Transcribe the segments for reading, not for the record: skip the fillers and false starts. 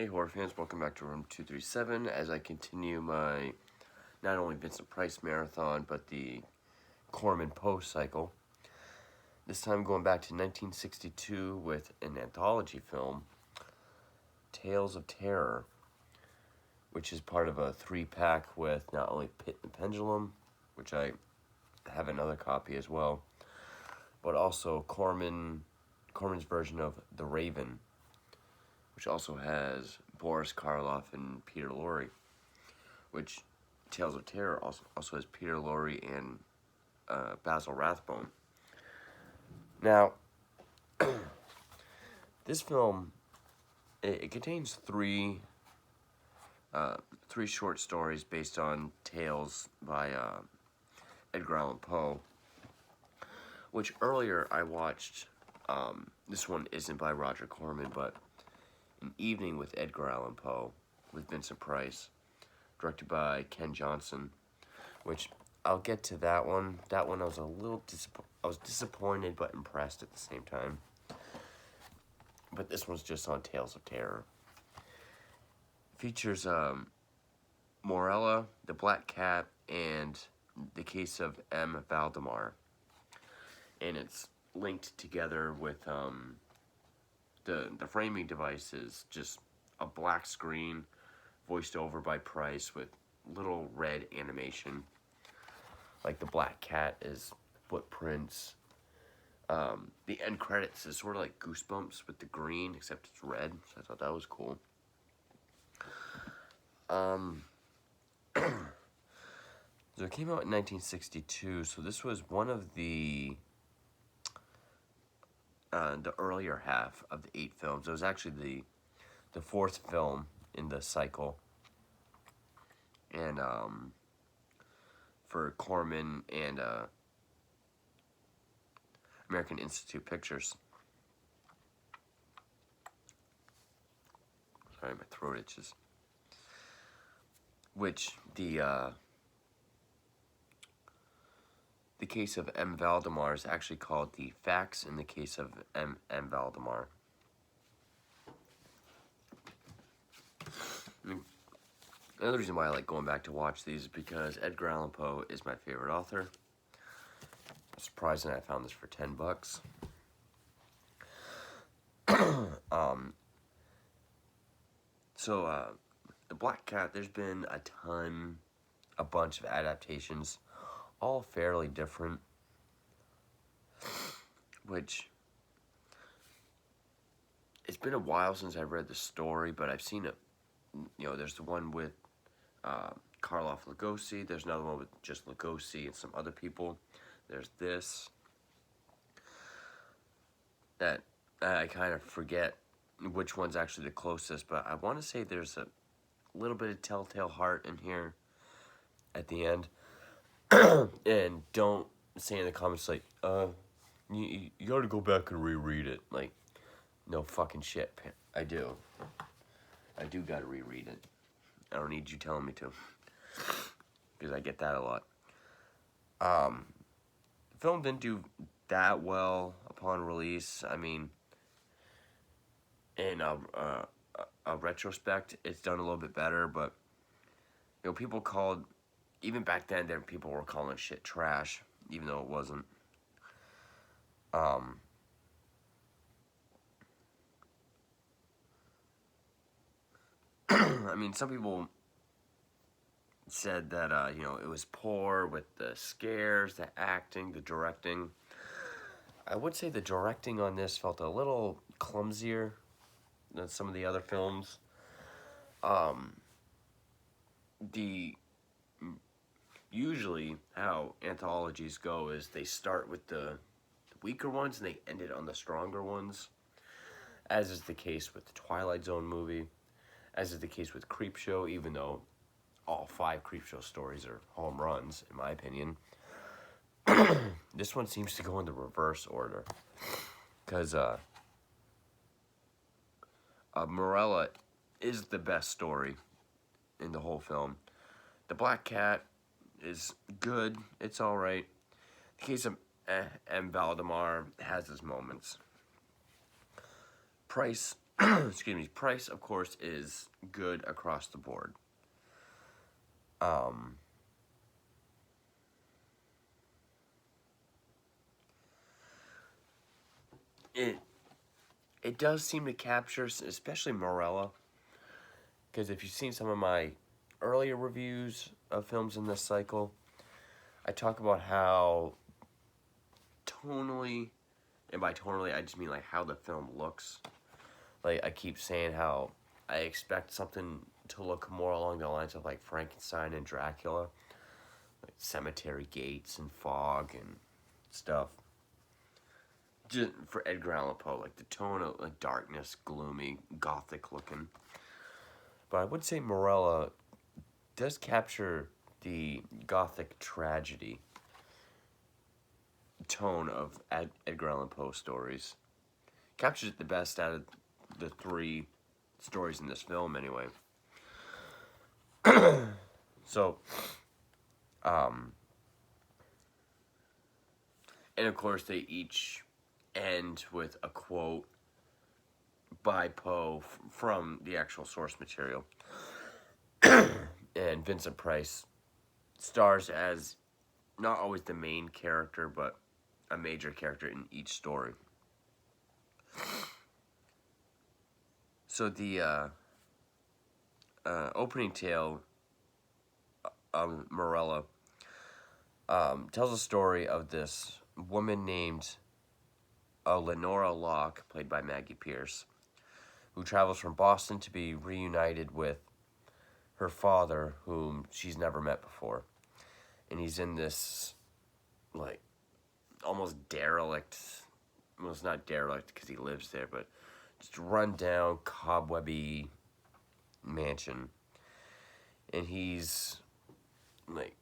Hey horror fans, welcome back to Room 237 as I continue my not only Vincent Price marathon but the Corman Poe cycle. This time going back to 1962 with an anthology film, Tales of Terror, which is part of a 3-pack with not only Pit and the Pendulum, which I have another copy as well, but also Corman's version of The Raven, which also has Boris Karloff and Peter Lorre, which Tales of Terror also has Peter Lorre and Basil Rathbone. Now, this film, it contains three short stories based on tales by Edgar Allan Poe, which earlier I watched. This one isn't by Roger Corman, but An Evening with Edgar Allan Poe with Vincent Price, directed by Ken Johnson, which I'll get to that one. That one I was a little disappointed but impressed at the same time. But this one's just on Tales of Terror. Features Morella, the Black Cat, and the case of M. Valdemar. And it's linked together with the framing device is just a black screen voiced over by Price with little red animation. Like the Black Cat is footprints. The end credits is sort of like Goosebumps with the green, except it's red. So I thought that was cool. So it came out in 1962. So this was one of the earlier half of the 8 films. It was actually the 4th film in the cycle. And for Corman and American Institute Pictures. Sorry, my throat itches. Which the case of M. Valdemar is actually called The Facts in the Case of M. Valdemar. Another reason why I like going back to watch these is because Edgar Allan Poe is my favorite author. It's surprising I found this for $10. The Black Cat, there's been a bunch of adaptations, all fairly different, which it's been a while since I read the story, but I've seen it. You know, there's the one with Karloff Lugosi. There's another one with just Lugosi and some other people. There's this. That I kind of forget which one's actually the closest, but I want to say there's a little bit of Telltale Heart in here at the end. And don't say in the comments like, you gotta go back and reread it. Like, no fucking shit. I do gotta reread it. I don't need you telling me to, because I get that a lot. The film didn't do that well upon release. I mean, in a retrospect, it's done a little bit better, but you know, people called, even back then, people were calling shit trash, even though it wasn't. I mean, some people said that, you know, it was poor with the scares, the acting, the directing. I would say the directing on this felt a little clumsier than some of the other films. Usually how anthologies go is they start with the weaker ones and they end it on the stronger ones, as is the case with the Twilight Zone movie, as is the case with Creepshow, even though all 5 Creepshow stories are home runs, in my opinion. This one seems to go in the reverse order, because Morella is the best story in the whole film. The Black Cat is good, it's alright. The case of M. Valdemar has its moments. Price excuse me, price, of course, is good across the board. It it does seem to capture, especially Morella, because if you've seen some of my earlier reviews of films in this cycle, I talk about how tonally, and by tonally I just mean like how the film looks. Like I keep saying how I expect something to look more along the lines of like Frankenstein and Dracula, like cemetery gates and fog and stuff. Just for Edgar Allan Poe, like the tone of like darkness, gloomy, gothic looking. But I would say Morella does capture the gothic tragedy tone of Edgar Allan Poe stories. Captures it the best out of the three stories in this film, anyway. So, and of course, they each end with a quote by Poe from the actual source material. And Vincent Price stars as not always the main character, but a major character in each story. So the opening tale of Morella tells a story of this woman named Lenora Locke, played by Maggie Pierce, who travels from Boston to be reunited with her father, whom she's never met before. And he's in this, like, almost derelict, well, it's not derelict because he lives there, but just run down, cobwebby mansion. And he's, like,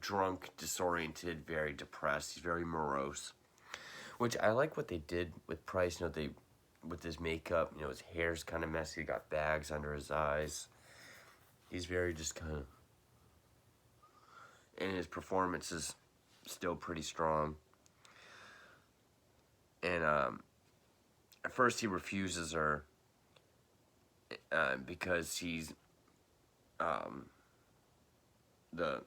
drunk, disoriented, very depressed. He's very morose. Which I like what they did with Price. You know, they, with his makeup, you know, his hair's kind of messy. He got bags under his eyes. He's very just kind of, and his performance is still pretty strong. And at first he refuses her because he's the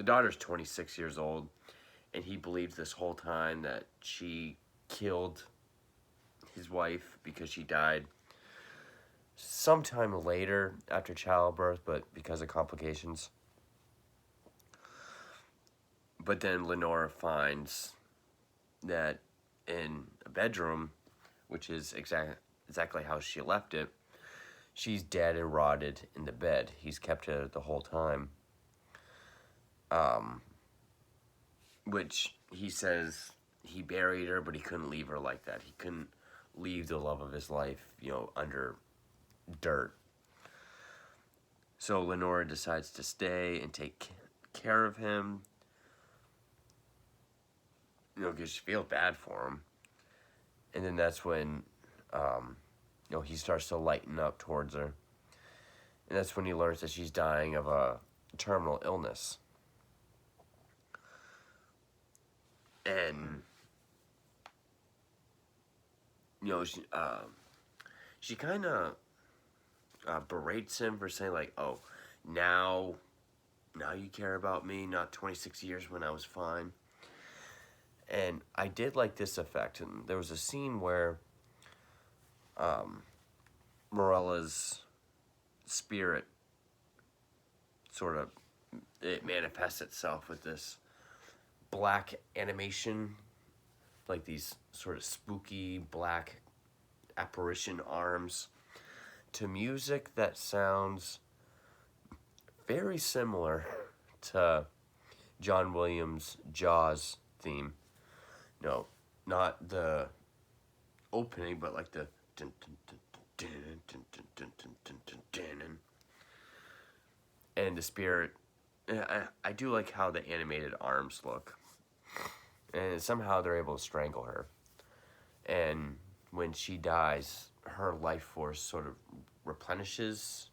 daughter's 26 years old, and he believed this whole time that she killed his wife because she died sometime later after childbirth, but because of complications. But then Lenora finds that in a bedroom, which is exactly how she left it, she's dead and rotted in the bed. He's kept her the whole time. Which he says he buried her, but he couldn't leave her like that. He couldn't leave the love of his life, you know, under dirt. So Lenora decides to stay and take care of him, you know, because she feels bad for him. And then that's when, you know, he starts to lighten up towards her. And that's when he learns that she's dying of a terminal illness. And, you know, she kind of berates him for saying, like, oh, now you care about me, not 26 years when I was fine. And I did like this effect. And there was a scene where Morella's spirit sort of, it manifests itself with this black animation, like these sort of spooky black apparition arms, to music that sounds very similar to John Williams' Jaws theme. No, not the opening, but like the and the spirit. I do like how the animated arms look, and somehow they're able to strangle her. And when she dies, her life force sort of replenishes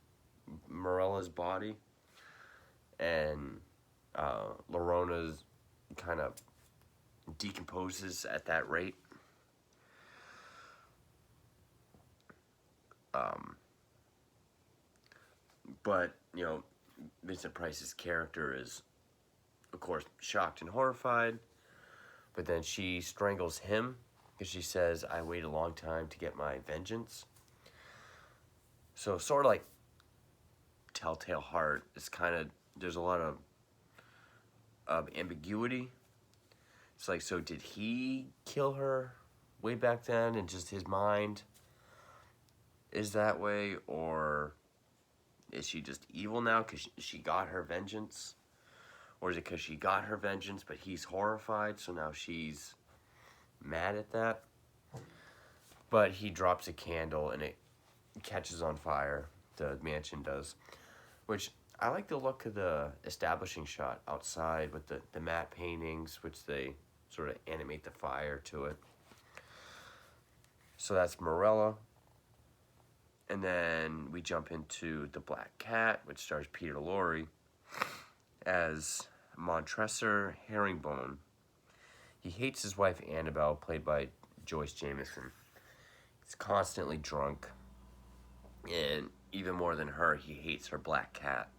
Morella's body, and Lorona's kind of decomposes at that rate. But, you know, Vincent Price's character is, of course, shocked and horrified. But then she strangles him because she says, I wait a long time to get my vengeance. So sort of like Telltale Heart, it's kind of, there's a lot of ambiguity. It's like, so did he kill her way back then and just his mind is that way? Or is she just evil now because she got her vengeance? Or is it because she got her vengeance but he's horrified, so now she's mad at that? But he drops a candle and it catches on fire. The mansion does. Which, I like the look of the establishing shot outside with the matte paintings, which they sort of animate the fire to it. So that's Morella. And then we jump into The Black Cat, which stars Peter Lorre as Montresor Herringbone. He hates his wife Annabelle, played by Joyce Jameson. He's constantly drunk. And even more than her, he hates her black cat.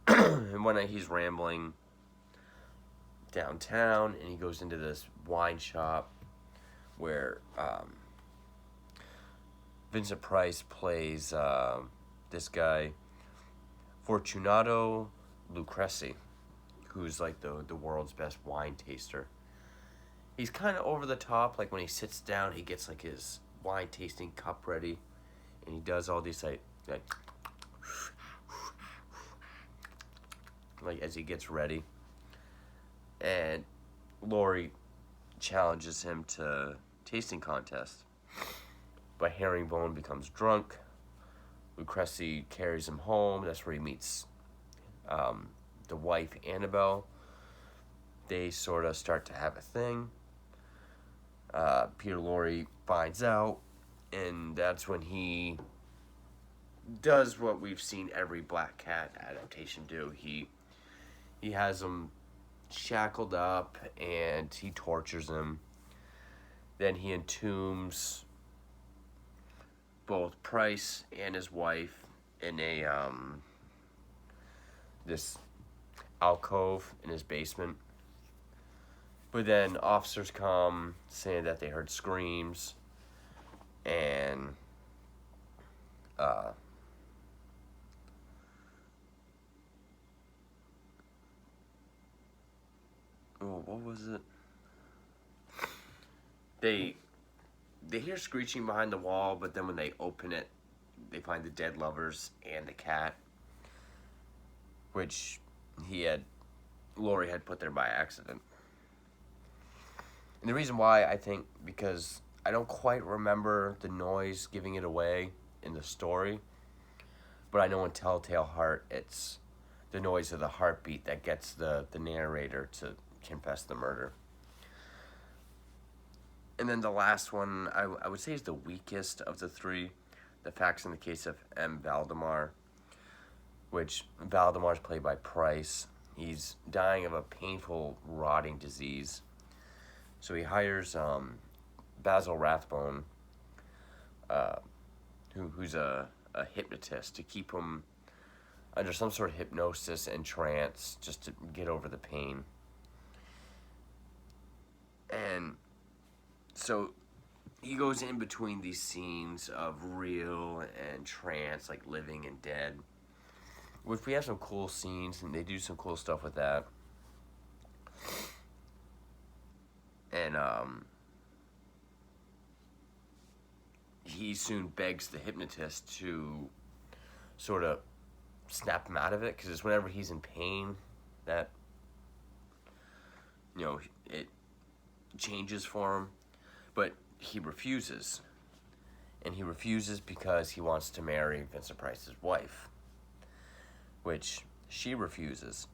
And one night he's rambling downtown, and he goes into this wine shop where Vincent Price plays this guy, Fortunato Lucrezi, who's like the world's best wine taster. He's kind of over the top. Like when he sits down, he gets like his wine tasting cup ready, and he does all these like as he gets ready. And Lorre challenges him to tasting contest. But Herringbone becomes drunk. Lucrezi carries him home. That's where he meets the wife, Annabelle. They sort of start to have a thing. Peter Lorre finds out, and that's when he does what we've seen every Black Cat adaptation do. He has him shackled up, and he tortures him. Then he entombs both Price and his wife in a this alcove in his basement. But then officers come saying that they heard screams, and what was it? They hear screeching behind the wall, but then when they open it, they find the dead lovers and the cat, which Lorre had put there by accident. And the reason why, I think, because I don't quite remember the noise giving it away in the story, but I know in Telltale Heart, it's the noise of the heartbeat that gets the narrator to confess the murder. And then the last one, I would say, is the weakest of the three. The Facts in the Case of M. Valdemar, which Valdemar's played by Price. He's dying of a painful, rotting disease. So he hires Basil Rathbone, who's a hypnotist, to keep him under some sort of hypnosis and trance just to get over the pain. And so he goes in between these scenes of real and trance, like living and dead, which we have some cool scenes, and they do some cool stuff with that. And he soon begs the hypnotist to sort of snap him out of it, because it's whenever he's in pain that, you know, it changes for him. But he refuses. And he refuses because he wants to marry Vincent Price's wife, which she refuses.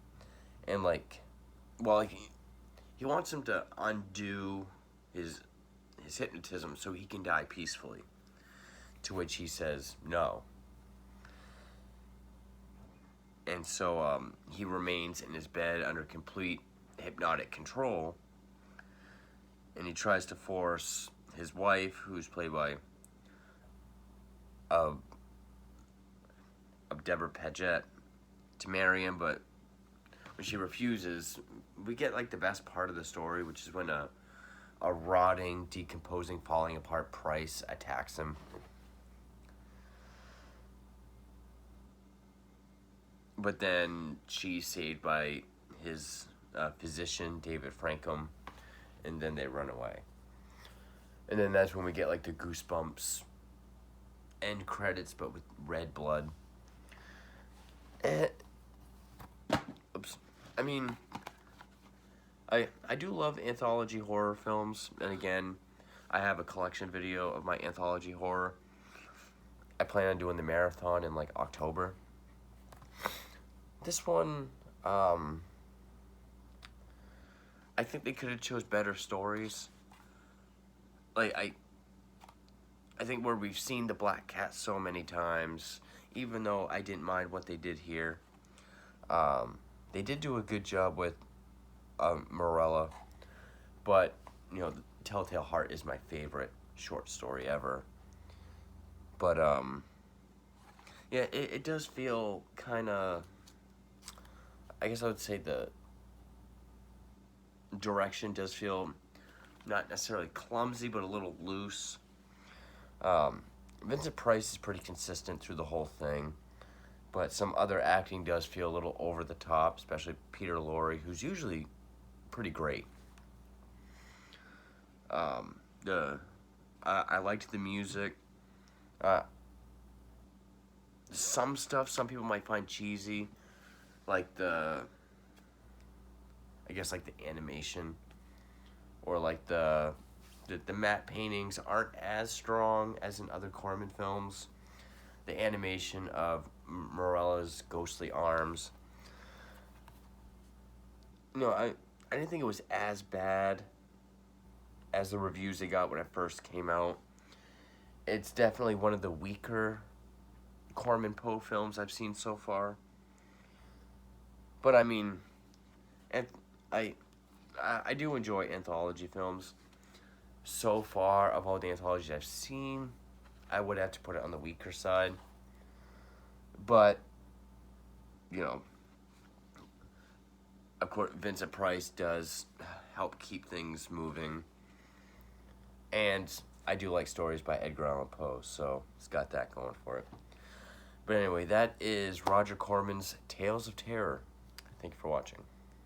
And he wants him to undo his hypnotism so he can die peacefully, to which he says no. And so he remains in his bed under complete hypnotic control, and he tries to force his wife, who's played by of Deborah Paget to marry him, but when she refuses, we get like the best part of the story, which is when a rotting, decomposing, falling apart Price attacks him. But then she's saved by his physician, David Frankham, and then they run away. And then that's when we get like the Goosebumps end credits, but with red blood. Oops. I mean, I do love anthology horror films, and again, I have a collection video of my anthology horror. I plan on doing the marathon in like October. This one, I think they could have chose better stories. Like, I think where we've seen the Black Cat so many times, even though I didn't mind what they did here, they did do a good job with Morella, but, you know, Telltale Heart is my favorite short story ever. But, yeah, it does feel kind of, I guess I would say the direction does feel not necessarily clumsy, but a little loose. Vincent Price is pretty consistent through the whole thing, but some other acting does feel a little over the top, especially Peter Lorre, who's usually pretty great. I liked the music. Some stuff some people might find cheesy, like I guess like the animation, or like the matte paintings aren't as strong as in other Corman films. The animation of Morella's ghostly arms. No, I didn't think it was as bad as the reviews they got when it first came out. It's definitely one of the weaker Corman Poe films I've seen so far. But I mean, and I do enjoy anthology films. So far, of all the anthologies I've seen, I would have to put it on the weaker side. But, you know, of course, Vincent Price does help keep things moving. And I do like stories by Edgar Allan Poe, so it's got that going for it. But anyway, that is Roger Corman's Tales of Terror. Thank you for watching.